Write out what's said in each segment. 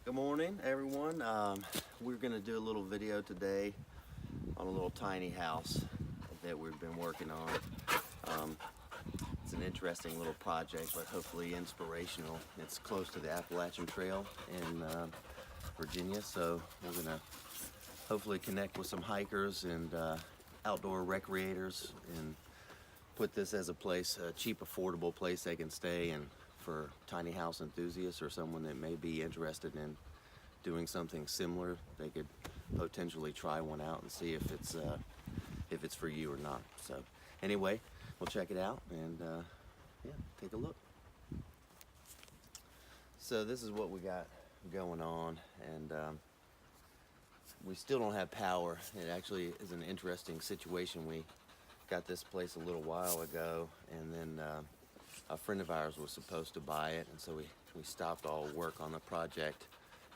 Good morning, everyone. We're going to do a little video today on a little tiny house that we've been working on. It's an interesting little project, but hopefully inspirational. It's close to the Appalachian Trail in Virginia, so we're going to hopefully connect with some hikers and outdoor recreators and put this as a place, a cheap, affordable place they can stay and for tiny house enthusiasts or someone that may be interested in doing something similar. They could potentially try one out and see if it's for you or not. So anyway, we'll check it out and yeah, take a look. So this is what we got going on, and we still don't have power. It actually is an interesting situation. We got this place a little while ago, and then a friend of ours was supposed to buy it, and so we stopped all work on the project,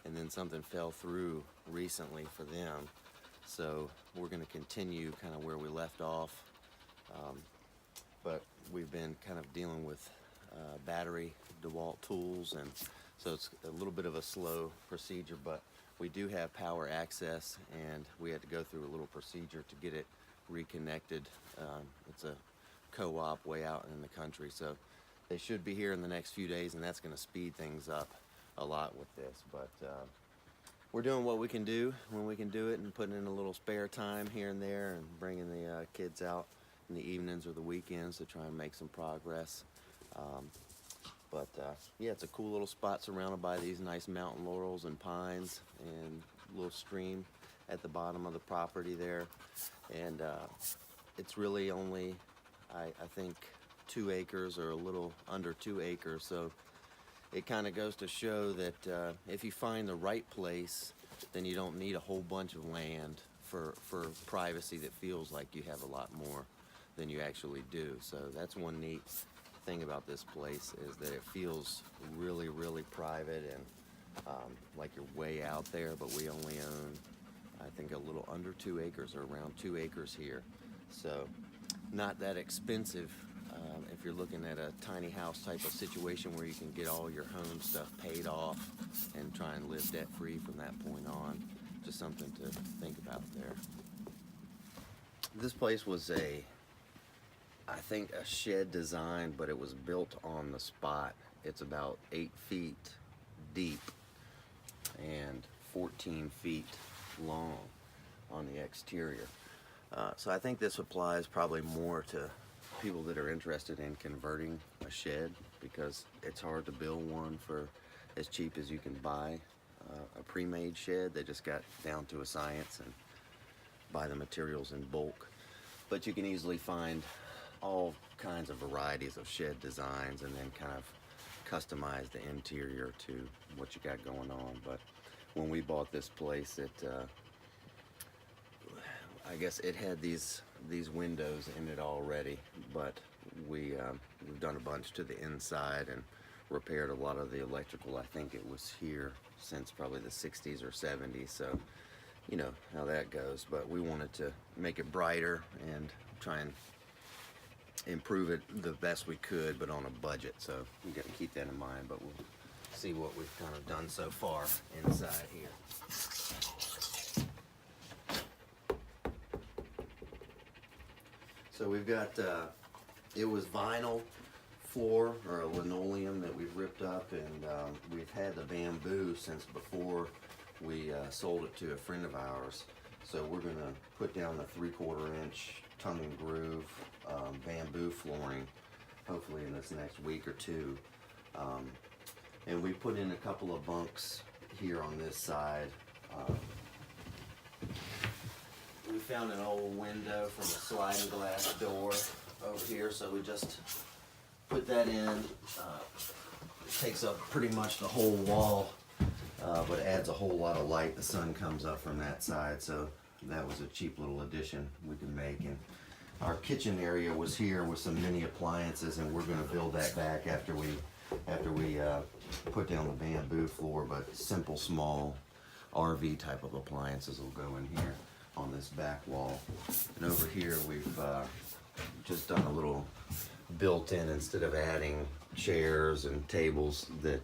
and then something fell through recently for them. So we're going to continue kind of where we left off, but we've been kind of dealing with battery DeWalt tools, and so it's a little bit of a slow procedure, but we do have power access, and we had to go through a little procedure to get it reconnected. It's a co-op way out in the country, so they should be here in the next few days, and that's going to speed things up a lot with this. But we're doing what we can do when we can do it, and putting in a little spare time here and there, and bringing the kids out in the evenings or the weekends to try and make some progress. But yeah, it's a cool little spot surrounded by these nice mountain laurels and pines, and a little stream at the bottom of the property there. And it's really only, I think, 2 acres or a little under 2 acres. So it kind of goes to show that if you find the right place, then you don't need a whole bunch of land for privacy that feels like you have a lot more than you actually do. So that's one neat thing about this place, is that it feels really, really private, and like you're way out there, but we only own, I think, a little under 2 acres, or around 2 acres here. So not that expensive if you're looking at a tiny house type of situation where you can get all your home stuff paid off and try and live debt free from that point on. Just something to think about there. This place was I think a shed design, but it was built on the spot. It's about 8 feet deep and 14 feet long on the exterior. So I think this applies probably more to people that are interested in converting a shed, because it's hard to build one for as cheap as you can buy a pre-made shed. They just got down to a science and buy the materials in bulk. But you can easily find all kinds of varieties of shed designs and then kind of customize the interior to what you got going on. But when we bought this place, I guess it had these windows in it already, but we've done a bunch to the inside and repaired a lot of the electrical. I think it was here since probably the 60s or 70s, so you know how that goes. But we wanted to make it brighter and try and improve it the best we could, but on a budget, so we got to keep that in mind. But we'll see what we've kind of done so far inside here. So we've got, it was vinyl floor, or a linoleum, that we've ripped up, and we've had the bamboo since before we sold it to a friend of ours. So we're going to put down the 3/4 inch tongue and groove bamboo flooring, hopefully in this next week or two. And we put in a couple of bunks here on this side. We found an old window from a sliding glass door over here, so we just put that in. It takes up pretty much the whole wall, but adds a whole lot of light. The sun comes up from that side, so that was a cheap little addition we could make. And our kitchen area was here with some mini appliances, and we're going to build that back after we put down the bamboo floor. But simple, small RV type of appliances will go in here on this back wall. And over here we've just done a little built-in, instead of adding chairs and tables that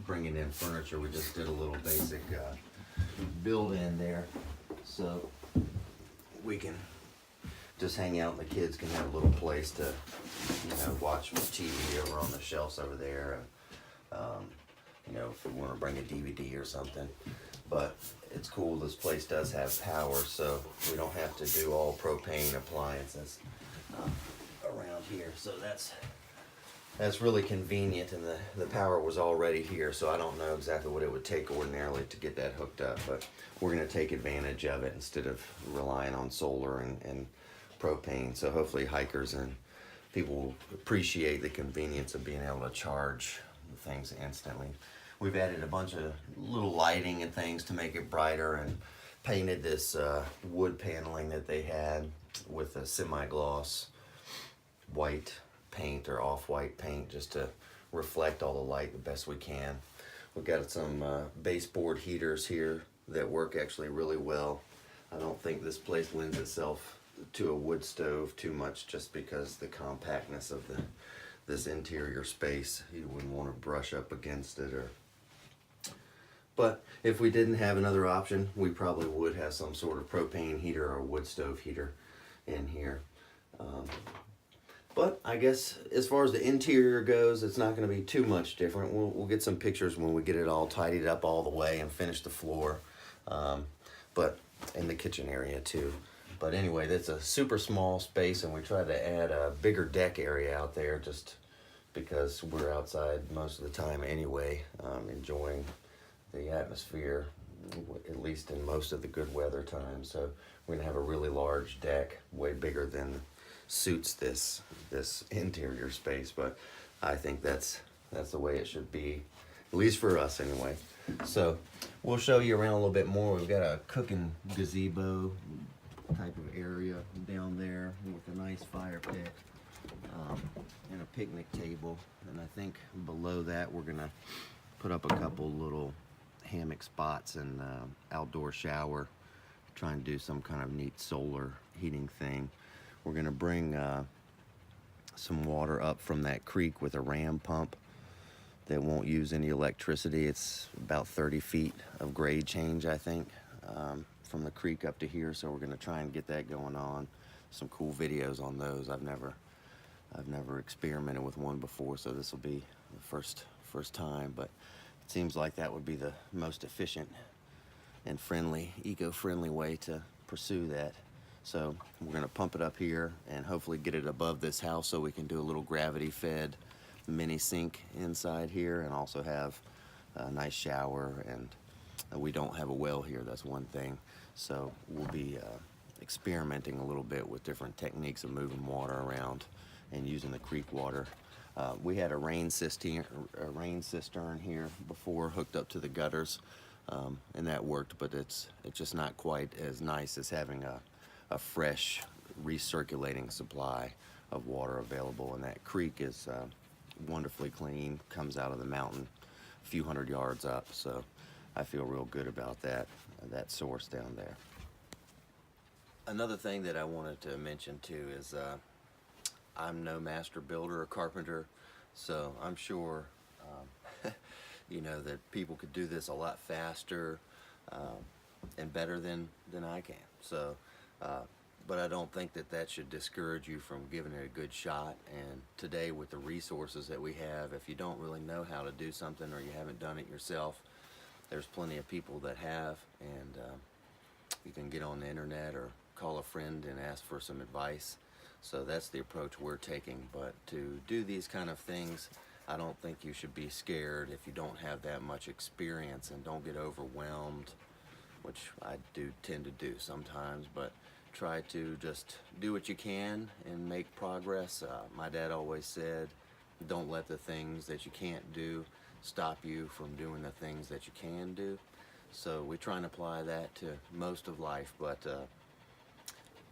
bringing in furniture. We just did a little basic build in there, so we can just hang out and the kids can have a little place to, watch TV over on the shelves over there. If we want to bring a DVD or something. But it's cool, this place does have power, so we don't have to do all propane appliances around here. So that's really convenient, and the power was already here, so I don't know exactly what it would take ordinarily to get that hooked up, but we're going to take advantage of it instead of relying on solar and propane. So hopefully hikers and people will appreciate the convenience of being able to charge the things instantly. We've added a bunch of little lighting and things to make it brighter, and painted this wood paneling that they had with a semi-gloss white paint or off-white paint just to reflect all the light the best we can. We've got some baseboard heaters here that work actually really well. I don't think this place lends itself to a wood stove too much, just because the compactness of this interior space. You wouldn't want to brush up against it. But if we didn't have another option, we probably would have some sort of propane heater or wood stove heater in here. But I guess as far as the interior goes, it's not going to be too much different. We'll get some pictures when we get it all tidied up all the way and finish the floor, but in the kitchen area too. But anyway, that's a super small space, and we tried to add a bigger deck area out there just because we're outside most of the time anyway, enjoying the atmosphere, at least in most of the good weather times. So we're gonna have a really large deck, way bigger than suits this interior space, but I think that's the way it should be, at least for us anyway. So we'll show you around a little bit more. We've got a cooking gazebo type of area down there with a nice fire pit and a picnic table, and I think below that we're gonna put up a couple little hammock spots and outdoor shower, trying to do some kind of neat solar heating thing. We're gonna bring some water up from that creek with a ram pump that won't use any electricity. It's about 30 feet of grade change, I think, from the creek up to here. So we're gonna try and get that going on. Some cool videos on those. I've never experimented with one before, so this will be the first time, but it seems like that would be the most efficient and eco-friendly way to pursue that. So we're gonna pump it up here and hopefully get it above this house so we can do a little gravity-fed mini sink inside here, and also have a nice shower. And we don't have a well here, that's one thing. So we'll be experimenting a little bit with different techniques of moving water around and using the creek water. We had a rain cistern here before, hooked up to the gutters, and that worked, but it's just not quite as nice as having a fresh recirculating supply of water available. And that creek is wonderfully clean, comes out of the mountain a few hundred yards up, so I feel real good about that source down there. Another thing that I wanted to mention too is I'm no master builder or carpenter, so I'm sure that people could do this a lot faster and better than I can. So but I don't think that should discourage you from giving it a good shot. And today, with the resources that we have, if you don't really know how to do something or you haven't done it yourself, there's plenty of people that have, and you can get on the internet or call a friend and ask for some advice. So that's the approach we're taking. But to do these kind of things, I don't think you should be scared if you don't have that much experience, and don't get overwhelmed, which I do tend to do sometimes, but try to just do what you can and make progress. My dad always said, don't let the things that you can't do stop you from doing the things that you can do. So we try and apply that to most of life, but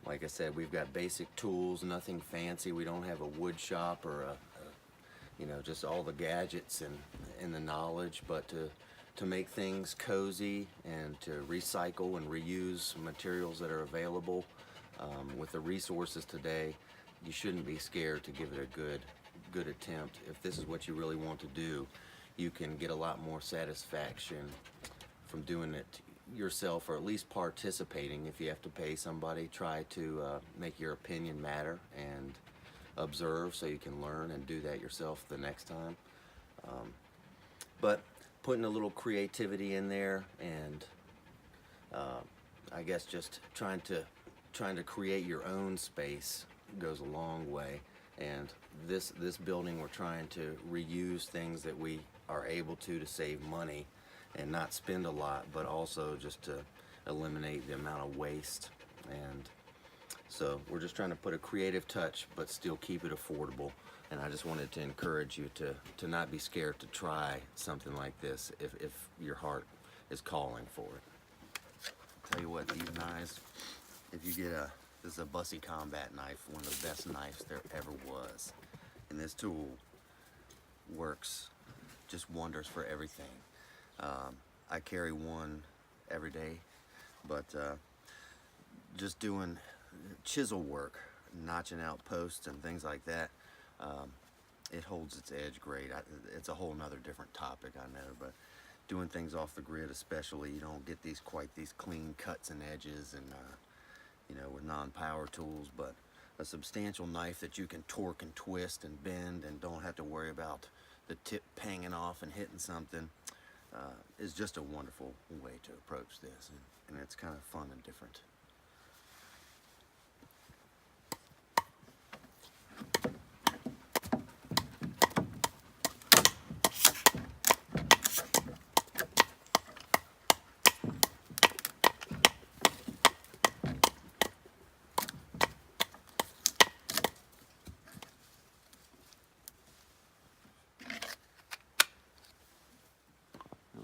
like I said, we've got basic tools, nothing fancy. We don't have a wood shop or just all the gadgets and the knowledge, but to make things cozy and to recycle and reuse materials that are available. With the resources today, you shouldn't be scared to give it a good attempt. If this is what you really want to do, you can get a lot more satisfaction from doing it yourself, or at least participating. If you have to pay somebody, try to make your opinion matter and observe so you can learn and do that yourself the next time. But putting a little creativity in there, and I guess just trying to create your own space goes a long way. And this building, we're trying to reuse things that we are able to save money and not spend a lot, but also just to eliminate the amount of waste. And so we're just trying to put a creative touch but still keep it affordable. And I just wanted to encourage you to not be scared to try something like this if your heart is calling for it. Tell you what, these knives, if you get this is a Bussey Combat knife, one of the best knives there ever was. And this tool works just wonders for everything. I carry one every day, but just doing chisel work, notching out posts and things like that, it holds its edge great. It's a whole nother different topic, I know, but doing things off the grid especially, you don't get quite these clean cuts and edges, and you know, with non-power tools. But a substantial knife that you can torque and twist and bend and don't have to worry about the tip hanging off and hitting something is just a wonderful way to approach this, and it's kind of fun and different.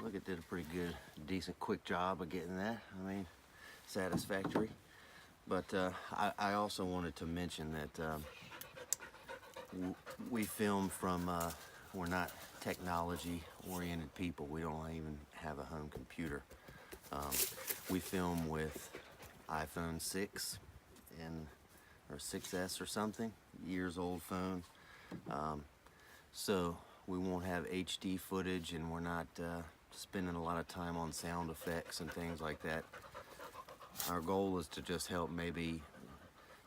Look, it did a pretty good, decent, quick job of getting that. I mean, satisfactory. But I also wanted to mention that we film from, we're not technology-oriented people. We don't even have a home computer. We film with iPhone 6 or 6S or something, years old phone. So we won't have HD footage, and we're not spending a lot of time on sound effects and things like that. Our goal is to just help maybe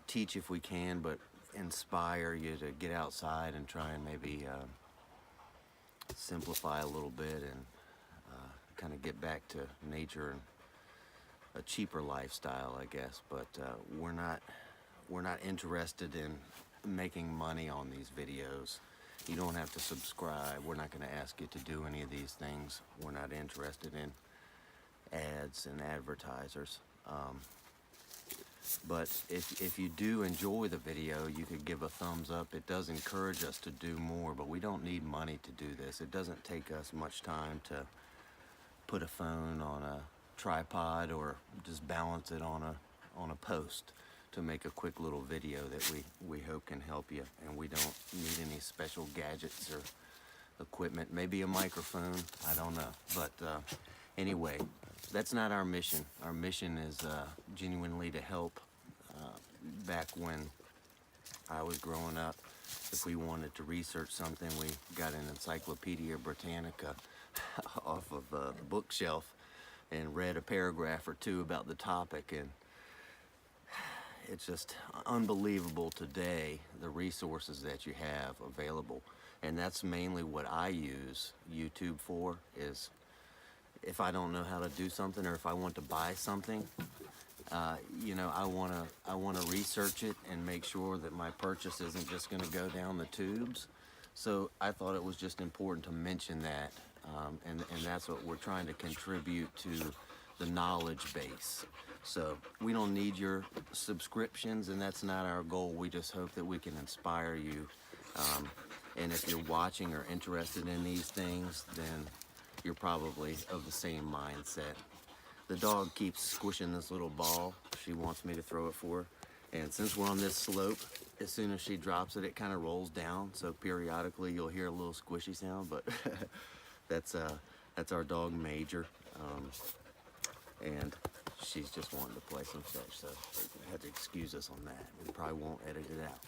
teach if we can, but inspire you to get outside and try and maybe simplify a little bit and kind of get back to nature and a cheaper lifestyle, I guess. But we're not interested in making money on these videos. You don't have to subscribe. We're not going to ask you to do any of these things. We're not interested in ads and advertisers. But if you do enjoy the video, you could give a thumbs up. It does encourage us to do more, but we don't need money to do this. It doesn't take us much time to put a phone on a tripod or just balance it on a post to make a quick little video that we hope can help you. And we don't need any special gadgets or equipment, maybe a microphone, I don't know. But anyway, that's not our mission. Our mission is genuinely to help. Back when I was growing up, if we wanted to research something, we got an Encyclopedia Britannica off of the bookshelf and read a paragraph or two about the topic, and it's just unbelievable today, the resources that you have available. And that's mainly what I use YouTube for, is if I don't know how to do something, or if I want to buy something, you know, I wanna research it and make sure that my purchase isn't just gonna go down the tubes. So I thought it was just important to mention that, and that's what we're trying to contribute to the knowledge base. So we don't need your subscriptions, and that's not our goal. We just hope that we can inspire you. And if you're watching or interested in these things, then you're probably of the same mindset. The dog keeps squishing this little ball. She wants me to throw it for her. And since we're on this slope, as soon as she drops it, it kind of rolls down. So periodically you'll hear a little squishy sound, but that's our dog Major. And she's just wanting to play some fetch, so I had to excuse us on that. We probably won't edit it out.